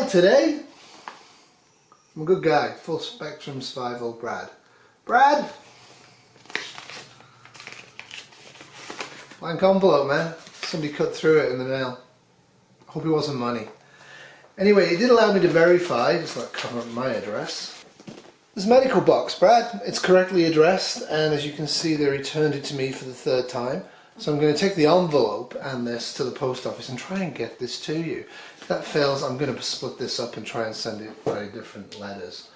today. I'm a good guy, full spectrum survival Brad. Brad? Blank envelope, man. Somebody cut through it in the mail. Hope it wasn't money. Anyway, it did allow me to verify, just like cover up my address. This medical box, Brad, it's correctly addressed, and as you can see they returned it to me for the third time. So I'm going to take the envelope and this to the post office and try and get this to you. If that fails, I'm going to split this up and try and send it by different letters.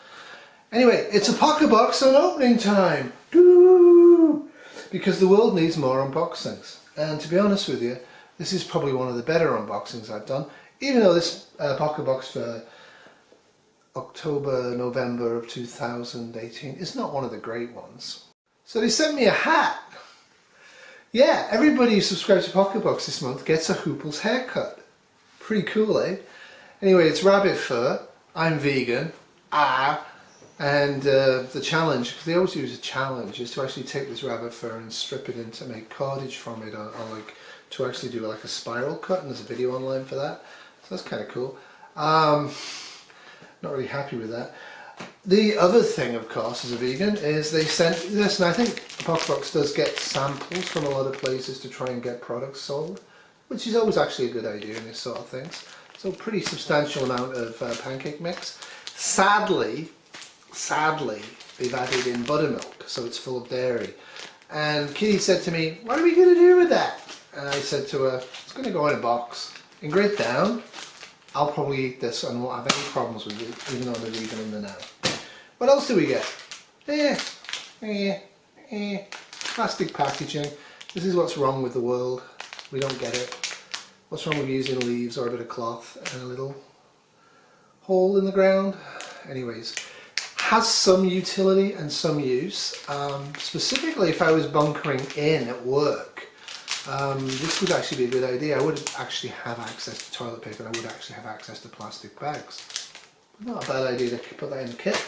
Anyway, it's Apocabox on opening time! Woo! Because the world needs more unboxings. And to be honest with you, this is probably one of the better unboxings I've done. Even though this Apocabox for October, November of 2018 is not one of the great ones. So they sent me a hat. Yeah, everybody who subscribes to Apocabox this month gets a Hoople's haircut. Pretty cool, eh? Anyway, it's rabbit fur. I'm vegan. And the challenge, because they always use a challenge, is to actually take this rabbit fur and strip it in to make cordage from it, to actually do like a spiral cut, and there's a video online for that. So that's kind of cool. Not really happy with that. The other thing, of course, as a vegan, is they sent this, and I think Apocabox does get samples from a lot of places to try and get products sold, which is always actually a good idea in this sort of things. So pretty substantial amount of pancake mix. Sadly, they've added in buttermilk, so it's full of dairy. And Kitty said to me, "What are we going to do with that?" And I said to her, "It's going to go in a box. Engrave it down. I'll probably eat this and won't have any problems with it, even though I'm a vegan in the now." What else do we get? Plastic packaging. This is what's wrong with the world. We don't get it. What's wrong with using leaves or a bit of cloth and a little hole in the ground? Anyways, has some utility and some use. Specifically if I was bunkering in at work, this would actually be a good idea. I would actually have access to toilet paper, and I would actually have access to plastic bags. Not a bad idea to put that in the kit.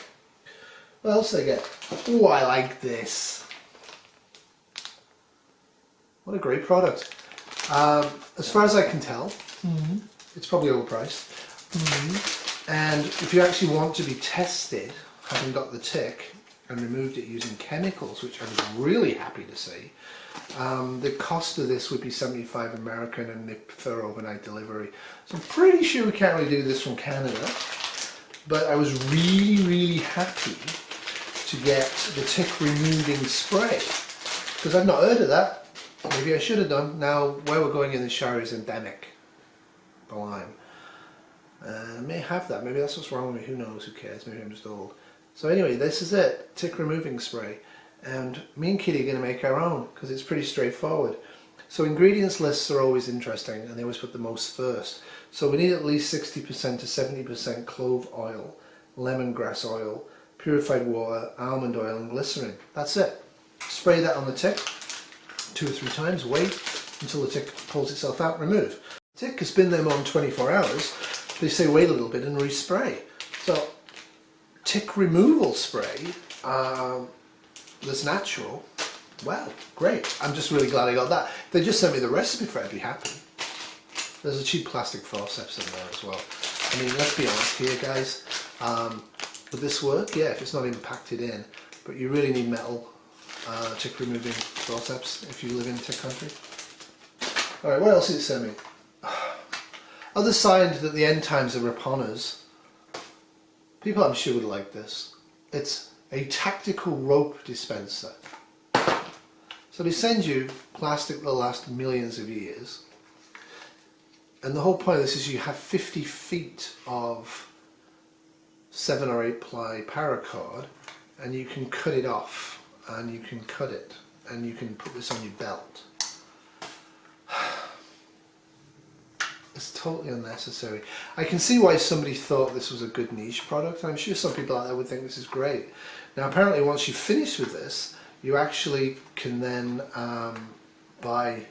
What else do I get? Oh, I like this. What a great product. As far as I can tell, it's probably overpriced. And if you actually want to be tested, having got the tick and removed it using chemicals, which I was really happy to see, the cost of this would be $75 American, and they prefer overnight delivery. So I'm pretty sure we can't really do this from Canada, but I was really happy to get the tick removing spray, because I've not heard of that. Maybe I should have done. Now where we're going in the shower is endemic, the Lyme. I may have that, maybe that's what's wrong with me, who knows, who cares, maybe I'm just old. So anyway, this is it, tick removing spray, and me and Kitty are going to make our own because it's pretty straightforward. So ingredients lists are always interesting, and they always put the most first. So we need at least 60% to 70% clove oil, lemongrass oil, purified water, almond oil and glycerin. That's it. Spray that on the tick 2 or 3 times, wait until the tick pulls itself out, remove. The tick has been there more than 24 hours. They say wait a little bit and respray. So tick removal spray that's natural. Wow, great. I'm just really glad I got that. If they just sent me the recipe for it, I'd be happy. There's a cheap plastic forceps in there as well. I mean, let's be honest here, guys. Would this work? Yeah, if it's not impacted in. But you really need metal tick removing forceps if you live in tick country. Alright, what else did it send me? Other sign that the end times are upon us. People I'm sure would like this. It's a tactical rope dispenser. So they send you plastic that will last millions of years. And the whole point of this is you have 50 feet of 7 or 8 ply paracord, and you can cut it off, and you can cut it, and you can put this on your belt. It's totally unnecessary. I can see why somebody thought this was a good niche product, and I'm sure some people out there would think this is great. Now apparently once you finish with this, you actually can then buy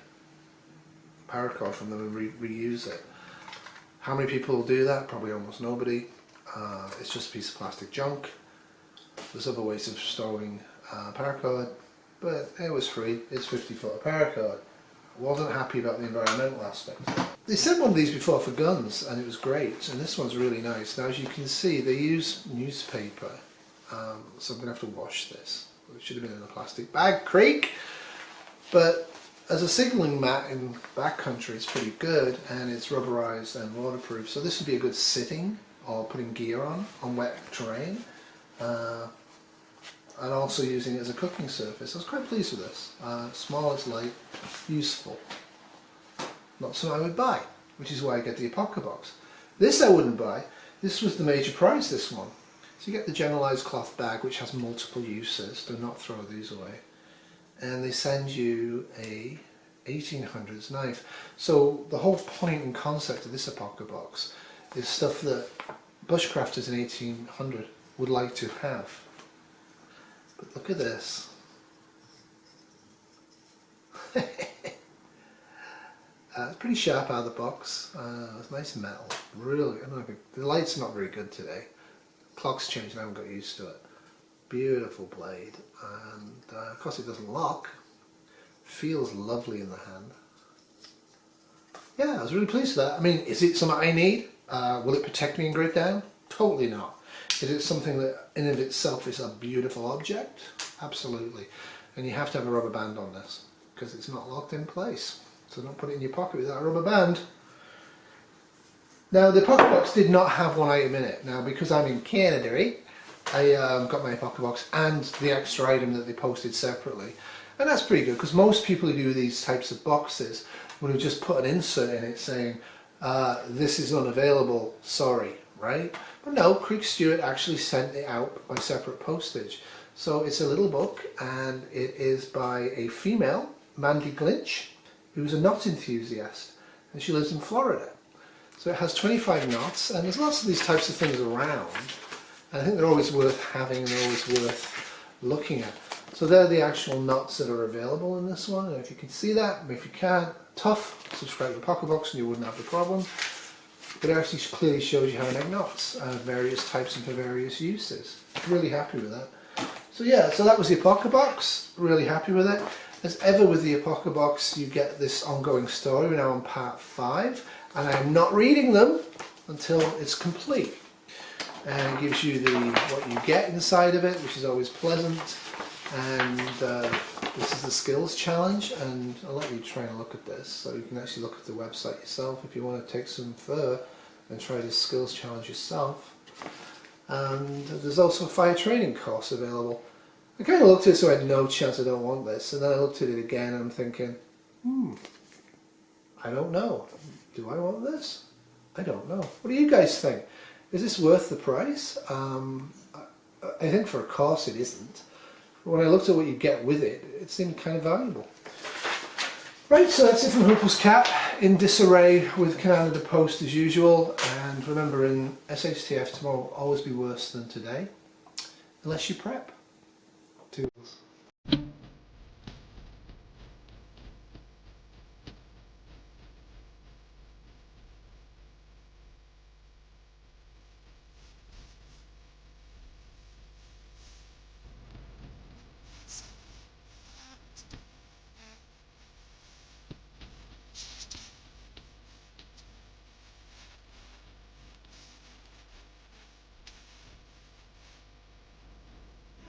paracord from them and reuse it. How many people will do that? Probably almost nobody. It's just a piece of plastic junk. There's other ways of storing paracord, but it was free. It's 50 foot of paracord. wasn't happy about the environmental aspect. They sent one of these before for guns and it was great, and this one's really nice. Now as you can see they use newspaper, so I'm going to have to wash this. It should have been in a plastic bag, creak! But as a signalling mat in backcountry it's pretty good, and it's rubberized and waterproof, so this would be a good sitting or putting gear on wet terrain, and also using it as a cooking surface. I was quite pleased with this. Small, it's light, useful. Not something I would buy, which is why I get the Apocabox. This I wouldn't buy. This was the major prize, this one. So you get the generalized cloth bag which has multiple uses. Do not throw these away. And they send you a 1800s knife. So the whole point and concept of this Apocabox is stuff that bushcrafters in 1800 would like to have. But look at this. It's pretty sharp out of the box. It's nice metal. Really, I don't know if the light's not very good today. Clock's changed and I haven't got used to it. Beautiful blade, and of course it doesn't lock. Feels lovely in the hand. Yeah, I was really pleased with that. I mean, is it something I need? Will it protect me in grit down? Totally not. Is it something that in and of itself is a beautiful object? Absolutely. And you have to have a rubber band on this because it's not locked in place. So don't put it in your pocket without a rubber band. Now the Apocabox did not have one item in it. Now because I'm in Canada, I got my Apocabox and the extra item that they posted separately. And that's pretty good because most people who do these types of boxes would have just put an insert in it saying, this is unavailable, sorry, right? But no, Creek Stewart actually sent it out by separate postage. So it's a little book, and it is by a female, Mandy Glinch, who's a knot enthusiast, and she lives in Florida. So it has 25 knots, and there's lots of these types of things around, and I think they're always worth having and they're always worth looking at. So they're the actual knots that are available in this one, and if you can see that, if you can't, tough, subscribe to Apocabox and you wouldn't have the problem. But it actually clearly shows you how to make knots, various types and for various uses. Really happy with that. So yeah, so that was the Apocabox, really happy with it. As ever with the Apocabox, you get this ongoing story. We're now on part 5, and I'm not reading them until it's complete. And it gives you what you get inside of it, which is always pleasant. And this is the skills challenge, and I'll let you try and look at this, so you can actually look at the website yourself if you want to take some further and try this skills challenge yourself. And there's also a fire training course available. I kind of looked at it so I had no chance I don't want this, and then I looked at it again and I'm thinking, I don't know. Do I want this? I don't know. What do you guys think? Is this worth the price? I think for a course it isn't. But when I looked at what you get with it, it seemed kind of valuable. Right, so that's it from Hoople's Cat, in disarray with Canada Post as usual, and remember in SHTF tomorrow will always be worse than today, unless you prep. Toodles.